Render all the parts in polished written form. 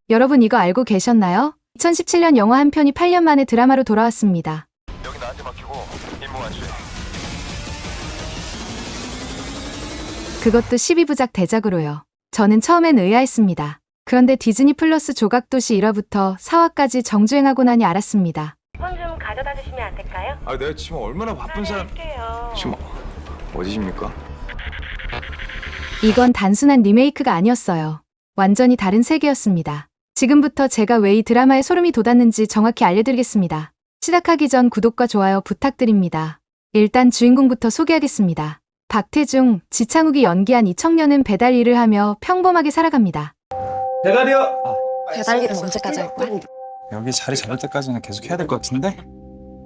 여러분 이거 알고 계셨나요? 2017년 영화 한 편이 8년 만에 드라마로 돌아왔습니다. 여기 나한테 맡기고 임무 완수해. 그것도 12부작 대작으로요. 저는 처음엔 의아했습니다. 그런데 디즈니 플러스 조각도시 1화부터 4화까지 정주행하고 나니 알았습니다. 폰 좀 가져다 주시면 안 될까요? 아, 내가 지금 얼마나 바쁜 사람. 할게요. 지금 어디십니까? 이건 단순한 리메이크가 아니었어요. 완전히 다른 세계였습니다. 지금부터 제가 왜 이 드라마에 소름이 돋았는지 정확히 알려드리겠습니다. 시작하기 전 구독과 좋아요 부탁드립니다. 일단 주인공부터 소개하겠습니다. 박태중, 지창욱이 연기한 이 청년은 배달 일을 하며 평범하게 살아갑니다. 배달이요. 배달일은 언제까지 할 거야? 여기 자리 잡을 때까지는 계속 해야 될 것 같은데?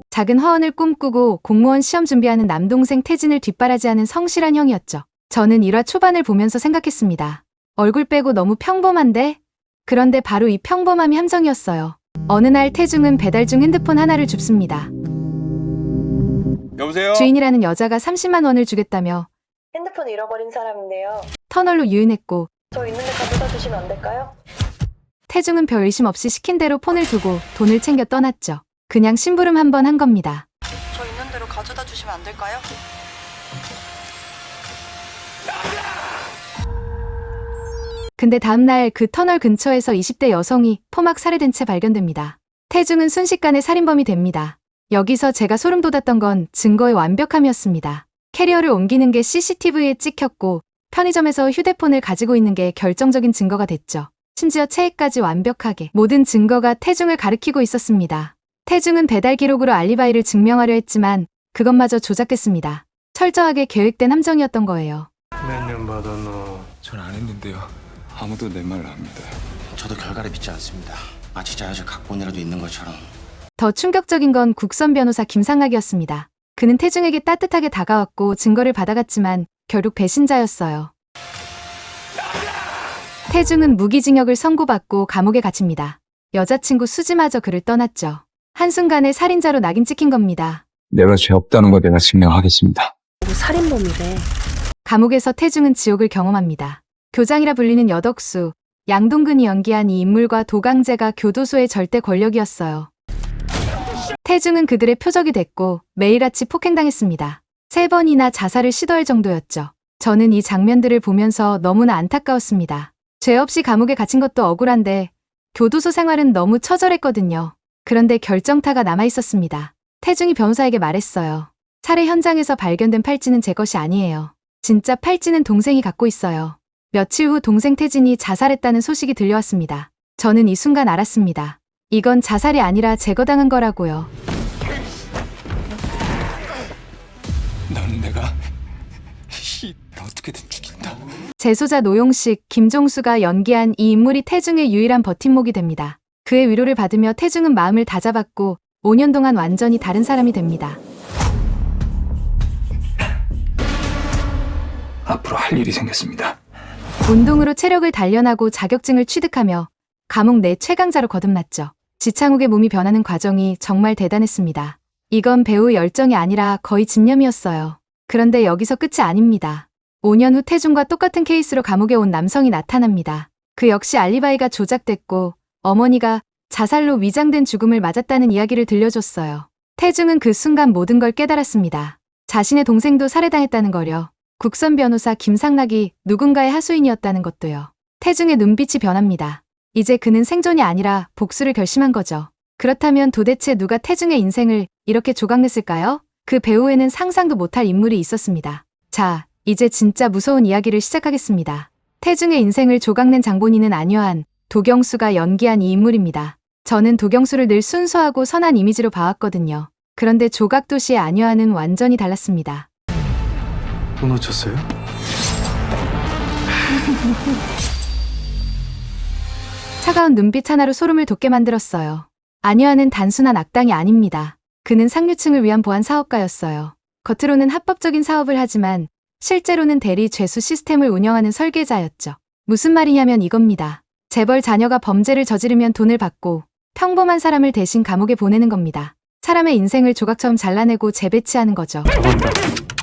작은 화원을 꿈꾸고 공무원 시험 준비하는 남동생 태진을 뒷바라지하는 성실한 형이었죠. 저는 1화 초반을 보면서 생각했습니다. 얼굴 빼고 너무 평범한데? 그런데 바로 이 평범함이 함정이었어요. 어느 날 태중은 배달 중 핸드폰 하나를 줍습니다. 여보세요? 주인이라는 여자가 30만 원을 주겠다며 핸드폰 잃어버린 사람인데요. 터널로 유인했고 저 있는데 가져다 주시면 안 될까요? 태중은 별 의심 없이 시킨 대로 폰을 두고 돈을 챙겨 떠났죠. 그냥 심부름 한 번 한 겁니다. 저 있는 대로 가져다 주시면 안 될까요? 근데 다음날 그 터널 근처에서 20대 여성이 포막 살해된 채 발견됩니다. 태중은 순식간에 살인범이 됩니다. 여기서 제가 소름 돋았던 건 증거의 완벽함이었습니다. 캐리어를 옮기는 게 CCTV에 찍혔고 편의점에서 휴대폰을 가지고 있는 게 결정적인 증거가 됐죠. 심지어 체액까지 완벽하게 모든 증거가 태중을 가리키고 있었습니다. 태중은 배달 기록으로 알리바이를 증명하려 했지만 그것마저 조작됐습니다. 철저하게 계획된 함정이었던 거예요. 몇 년 받았노? 전 안 했는데요. 아무도 내 말을 안 믿어요. 저도 결과를 믿지 않습니다. 마치 자여적 각본이라도 있는 것처럼. 더 충격적인 건 국선 변호사 김상락이었습니다. 그는 태중에게 따뜻하게 다가왔고 증거를 받아갔지만 결국 배신자였어요. 태중은 무기징역을 선고받고 감옥에 갇힙니다. 여자친구 수지마저 그를 떠났죠. 한순간에 살인자로 낙인 찍힌 겁니다. 내가 죄 없다는 거 내가 증명하겠습니다. 살인범이래. 감옥에서 태중은 지옥을 경험합니다. 교장이라 불리는 여덕수, 양동근이 연기한 이 인물과 도강재가 교도소의 절대 권력이었어요. 태중은 그들의 표적이 됐고 매일같이 폭행당했습니다. 3번이나 자살을 시도할 정도였죠. 저는 이 장면들을 보면서 너무나 안타까웠습니다. 죄 없이 감옥에 갇힌 것도 억울한데 교도소 생활은 너무 처절했거든요. 그런데 결정타가 남아있었습니다. 태중이 변호사에게 말했어요. 살해 현장에서 발견된 팔찌는 제 것이 아니에요. 진짜 팔찌는 동생이 갖고 있어요. 며칠 후 동생 태진이 자살했다는 소식이 들려왔습니다. 저는 이 순간 알았습니다. 이건 자살이 아니라 제거당한 거라고요. 넌 내가 어떻게든 죽인다. 재소자 노용식, 김종수가 연기한 이 인물이 태중의 유일한 버팀목이 됩니다. 그의 위로를 받으며 태중은 마음을 다잡았고 5년 동안 완전히 다른 사람이 됩니다. 앞으로 할 일이 생겼습니다. 운동으로 체력을 단련하고 자격증을 취득하며 감옥 내 최강자로 거듭났죠. 지창욱의 몸이 변하는 과정이 정말 대단했습니다. 이건 배우의 열정이 아니라 거의 집념이었어요. 그런데 여기서 끝이 아닙니다. 5년 후 태중과 똑같은 케이스로 감옥에 온 남성이 나타납니다. 그 역시 알리바이가 조작됐고 어머니가 자살로 위장된 죽음을 맞았다는 이야기를 들려줬어요. 태중은 그 순간 모든 걸 깨달았습니다. 자신의 동생도 살해당했다는 거려. 국선 변호사 김상락이 누군가의 하수인이었다는 것도요. 태중의 눈빛이 변합니다. 이제 그는 생존이 아니라 복수를 결심한 거죠. 그렇다면 도대체 누가 태중의 인생을 이렇게 조각냈을까요? 그 배우에는 상상도 못할 인물이 있었습니다. 자, 이제 진짜 무서운 이야기를 시작하겠습니다. 태중의 인생을 조각낸 장본인은 안요한, 도경수가 연기한 이 인물입니다. 저는 도경수를 늘 순수하고 선한 이미지로 봐왔거든요. 그런데 조각도시의 안요한은 완전히 달랐습니다. 또 놓쳤어요? 차가운 눈빛 하나로 소름을 돋게 만들었어요. 안요한은 단순한 악당이 아닙니다. 그는 상류층을 위한 보안 사업가였어요. 겉으로는 합법적인 사업을 하지만 실제로는 대리 죄수 시스템을 운영하는 설계자였죠. 무슨 말이냐면 이겁니다. 재벌 자녀가 범죄를 저지르면 돈을 받고 평범한 사람을 대신 감옥에 보내는 겁니다. 사람의 인생을 조각처럼 잘라내고 재배치하는 거죠. 잡았다.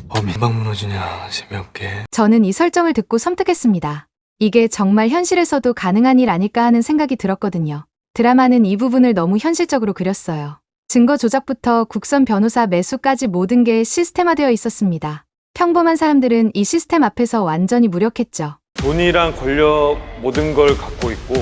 범이 막 무너지냐 재미없게. 저는 이 설정을 듣고 섬뜩했습니다. 이게 정말 현실에서도 가능한 일 아닐까 하는 생각이 들었거든요. 드라마는 이 부분을 너무 현실적으로 그렸어요. 증거 조작부터 국선 변호사 매수까지 모든 게 시스템화되어 있었습니다. 평범한 사람들은 이 시스템 앞에서 완전히 무력했죠. 돈이랑 권력 모든 걸 갖고 있고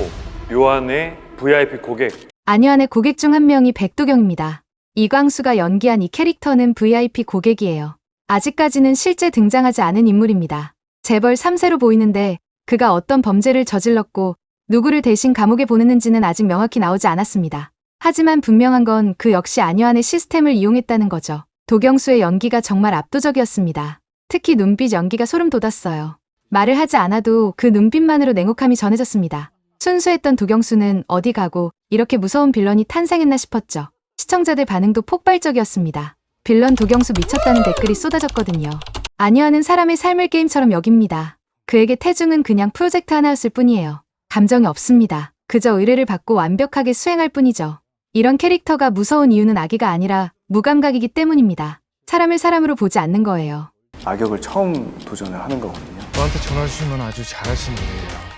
요한의 VIP 고객. 안효한의 고객 중 한 명이 백도경입니다. 이광수가 연기한 이 캐릭터는 VIP 고객이에요. 아직까지는 실제 등장하지 않은 인물입니다. 재벌 3세로 보이는데 그가 어떤 범죄를 저질렀고 누구를 대신 감옥에 보냈는지는 아직 명확히 나오지 않았습니다. 하지만 분명한 건 그 역시 안효한의 시스템을 이용했다는 거죠. 도경수의 연기가 정말 압도적이었습니다. 특히 눈빛 연기가 소름 돋았어요. 말을 하지 않아도 그 눈빛만으로 냉혹함이 전해졌습니다. 순수했던 도경수는 어디 가고 이렇게 무서운 빌런이 탄생했나 싶었죠. 시청자들 반응도 폭발적이었습니다. 빌런 도경수 미쳤다는 댓글이 쏟아졌거든요. 안효한은 사람의 삶을 게임처럼 여깁니다. 그에게 태중은 그냥 프로젝트 하나였을 뿐이에요. 감정이 없습니다. 그저 의뢰를 받고 완벽하게 수행할 뿐이죠. 이런 캐릭터가 무서운 이유는 악의가 아니라 무감각이기 때문입니다. 사람을 사람으로 보지 않는 거예요. 악역을 처음 도전을 하는 거거든요. 저한테 전화 주시면 아주 잘하시는 분이에요.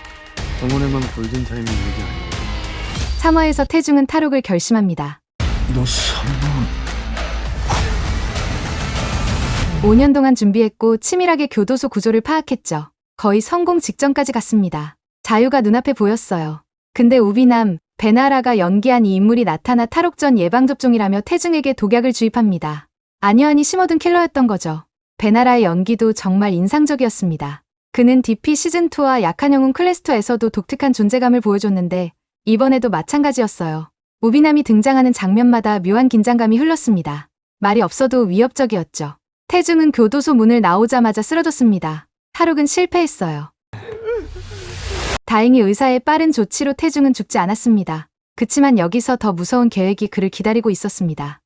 응원에만 골든타임이 있는 게 아니에요. 3화에서 태중은 탈옥을 결심합니다. 너 설마 5년 동안 준비했고 치밀하게 교도소 구조를 파악했죠. 거의 성공 직전까지 갔습니다. 자유가 눈앞에 보였어요. 근데 우비남, 베나라가 연기한 이 인물이 나타나 탈옥 전 예방접종이라며 태중에게 독약을 주입합니다. 안효한이 심어둔 킬러였던 거죠. 베나라의 연기도 정말 인상적이었습니다. 그는 DP 시즌2와 약한 영웅 클래스2에서도 독특한 존재감을 보여줬는데 이번에도 마찬가지였어요. 우비남이 등장하는 장면마다 묘한 긴장감이 흘렀습니다. 말이 없어도 위협적이었죠. 태중은 교도소 문을 나오자마자 쓰러졌습니다. 탈옥은 실패했어요. 다행히 의사의 빠른 조치로 태중은 죽지 않았습니다. 그치만 여기서 더 무서운 계획이 그를 기다리고 있었습니다.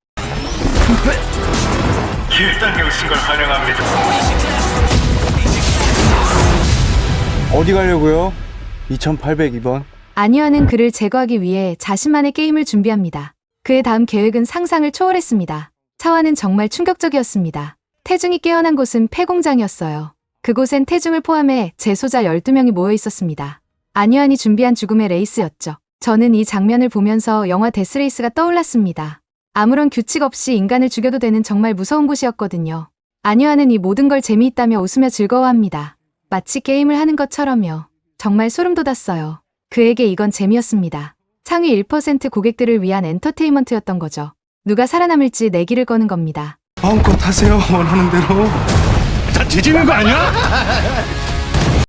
1단계 신걸 환영합니다. 어디 가려고요? 2802번. 안효한은 그를 제거하기 위해 자신만의 게임을 준비합니다. 그의 다음 계획은 상상을 초월했습니다. 차원은 정말 충격적이었습니다. 태중이 깨어난 곳은 폐공장이었어요. 그곳엔 태중을 포함해 재소자 12명이 모여 있었습니다. 안효한이 준비한 죽음의 레이스였죠. 저는 이 장면을 보면서 영화 데스레이스가 떠올랐습니다. 아무런 규칙 없이 인간을 죽여도 되는 정말 무서운 곳이었거든요. 안효한은 이 모든 걸 재미있다며 웃으며 즐거워합니다. 마치 게임을 하는 것처럼요. 정말 소름 돋았어요. 그에게 이건 재미였습니다. 상위 1% 고객들을 위한 엔터테인먼트였던 거죠. 누가 살아남을지 내기를 거는 겁니다. 마음껏 하세요. 원하는 대로. 다 뒤지는 거 아니야?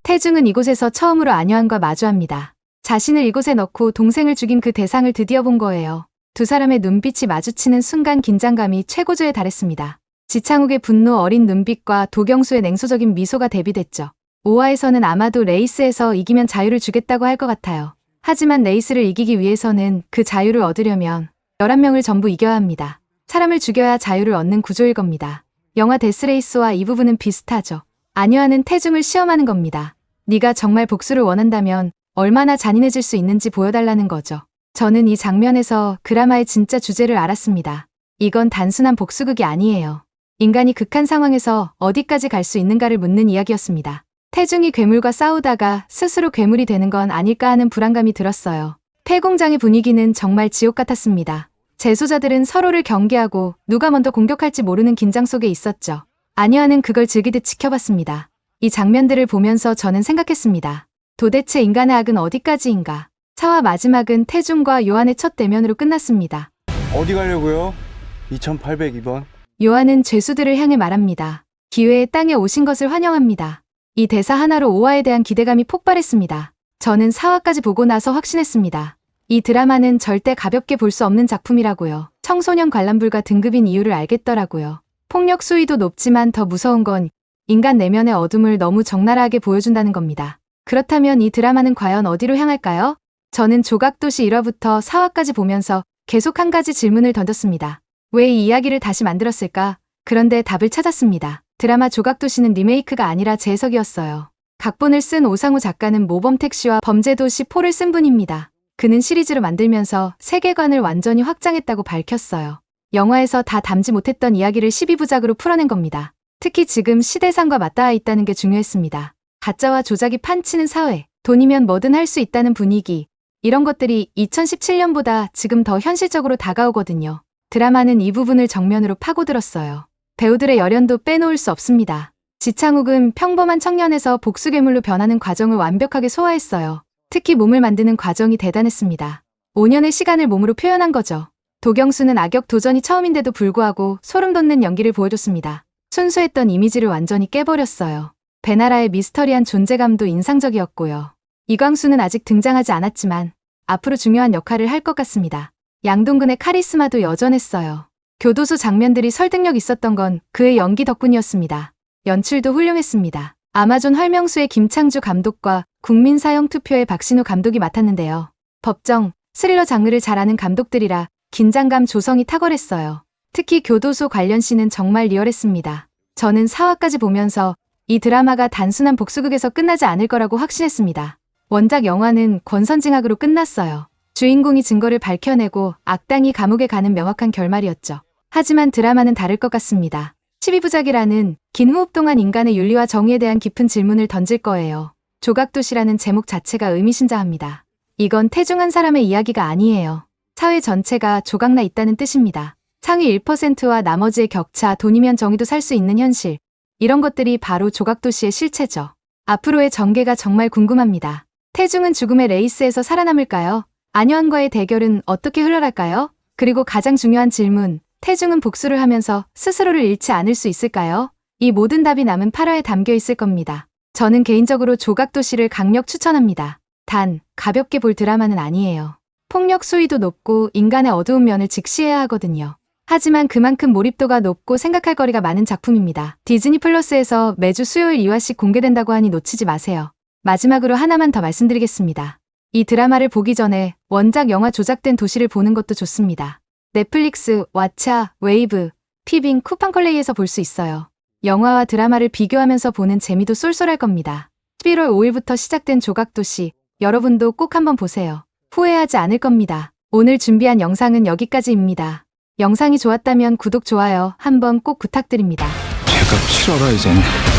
태중은 이곳에서 처음으로 안효한과 마주합니다. 자신을 이곳에 넣고 동생을 죽인 그 대상을 드디어 본 거예요. 두 사람의 눈빛이 마주치는 순간 긴장감이 최고조에 달했습니다. 지창욱의 분노 어린 눈빛과 도경수의 냉소적인 미소가 대비됐죠. 5화에서는 아마도 레이스에서 이기면 자유를 주겠다고 할 것 같아요. 하지만 레이스를 이기기 위해서는 그 자유를 얻으려면 11명을 전부 이겨야 합니다. 사람을 죽여야 자유를 얻는 구조일 겁니다. 영화 데스레이스와 이 부분은 비슷하죠. 안효한은 태중을 시험하는 겁니다. 네가 정말 복수를 원한다면 얼마나 잔인해질 수 있는지 보여달라는 거죠. 저는 이 장면에서 드라마의 진짜 주제를 알았습니다. 이건 단순한 복수극이 아니에요. 인간이 극한 상황에서 어디까지 갈 수 있는가를 묻는 이야기였습니다. 태중이 괴물과 싸우다가 스스로 괴물이 되는 건 아닐까 하는 불안감이 들었어요. 폐공장의 분위기는 정말 지옥 같았습니다. 재소자들은 서로를 경계하고 누가 먼저 공격할지 모르는 긴장 속에 있었죠. 안효한은 그걸 즐기듯 지켜봤습니다. 이 장면들을 보면서 저는 생각했습니다. 도대체 인간의 악은 어디까지인가? 4화 마지막은 태중과 요한의 첫 대면으로 끝났습니다. 어디 가려고요? 2802번. 요한은 죄수들을 향해 말합니다. 기회의 땅에 오신 것을 환영합니다. 이 대사 하나로 5화에 대한 기대감이 폭발했습니다. 저는 4화까지 보고 나서 확신했습니다. 이 드라마는 절대 가볍게 볼 수 없는 작품이라고요. 청소년 관람불가 등급인 이유를 알겠더라고요. 폭력 수위도 높지만 더 무서운 건 인간 내면의 어둠을 너무 적나라하게 보여준다는 겁니다. 그렇다면 이 드라마는 과연 어디로 향할까요? 저는 조각도시 1화부터 4화까지 보면서 계속 한 가지 질문을 던졌습니다. 왜 이 이야기를 다시 만들었을까? 그런데 답을 찾았습니다. 드라마 조각도시는 리메이크가 아니라 재해석이었어요. 각본을 쓴 오상우 작가는 모범택시와 범죄도시 4를 쓴 분입니다. 그는 시리즈로 만들면서 세계관을 완전히 확장했다고 밝혔어요. 영화에서 다 담지 못했던 이야기를 12부작으로 풀어낸 겁니다. 특히 지금 시대상과 맞닿아 있다는 게 중요했습니다. 가짜와 조작이 판치는 사회, 돈이면 뭐든 할 수 있다는 분위기. 이런 것들이 2017년보다 지금 더 현실적으로 다가오거든요. 드라마는 이 부분을 정면으로 파고들었어요. 배우들의 열연도 빼놓을 수 없습니다. 지창욱은 평범한 청년에서 복수괴물로 변하는 과정을 완벽하게 소화했어요. 특히 몸을 만드는 과정이 대단했습니다. 5년의 시간을 몸으로 표현한 거죠. 도경수는 악역 도전이 처음인데도 불구하고 소름 돋는 연기를 보여줬습니다. 순수했던 이미지를 완전히 깨버렸어요. 배나라의 미스터리한 존재감도 인상적이었고요. 이광수는 아직 등장하지 않았지만 앞으로 중요한 역할을 할 것 같습니다. 양동근의 카리스마도 여전했어요. 교도소 장면들이 설득력 있었던 건 그의 연기 덕분이었습니다. 연출도 훌륭했습니다. 아마존 활명수의 김창주 감독과 국민사형투표의 박신우 감독이 맡았는데요. 법정, 스릴러 장르를 잘하는 감독들이라 긴장감 조성이 탁월했어요. 특히 교도소 관련 씬은 정말 리얼했습니다. 저는 4화까지 보면서 이 드라마가 단순한 복수극에서 끝나지 않을 거라고 확신했습니다. 원작 영화는 권선징악으로 끝났어요. 주인공이 증거를 밝혀내고 악당이 감옥에 가는 명확한 결말이었죠. 하지만 드라마는 다를 것 같습니다. 12부작이라는 긴 호흡 동안 인간의 윤리와 정의에 대한 깊은 질문을 던질 거예요. 조각도시라는 제목 자체가 의미심장합니다. 이건 태중한 사람의 이야기가 아니에요. 사회 전체가 조각나 있다는 뜻입니다. 상위 1%와 나머지의 격차, 돈이면 정의도 살 수 있는 현실. 이런 것들이 바로 조각도시의 실체죠. 앞으로의 전개가 정말 궁금합니다. 태중은 죽음의 레이스에서 살아남을까요? 안요한과의 대결은 어떻게 흘러갈까요? 그리고 가장 중요한 질문, 태중은 복수를 하면서 스스로를 잃지 않을 수 있을까요? 이 모든 답이 남은 8화에 담겨 있을 겁니다. 저는 개인적으로 조각도시를 강력 추천합니다. 단, 가볍게 볼 드라마는 아니에요. 폭력 수위도 높고 인간의 어두운 면을 직시해야 하거든요. 하지만 그만큼 몰입도가 높고 생각할 거리가 많은 작품입니다. 디즈니 플러스에서 매주 수요일 2화씩 공개된다고 하니 놓치지 마세요. 마지막으로 하나만 더 말씀드리겠습니다. 이 드라마를 보기 전에 원작 영화 조작된 도시를 보는 것도 좋습니다. 넷플릭스, 왓챠, 웨이브, 피빙, 쿠팡컬레이에서 볼 수 있어요. 영화와 드라마를 비교하면서 보는 재미도 쏠쏠할 겁니다. 11월 5일부터 시작된 조각도시, 여러분도 꼭 한번 보세요. 후회하지 않을 겁니다. 오늘 준비한 영상은 여기까지입니다. 영상이 좋았다면 구독, 좋아요 한번 꼭 부탁드립니다. 죄값 치러라 이젠.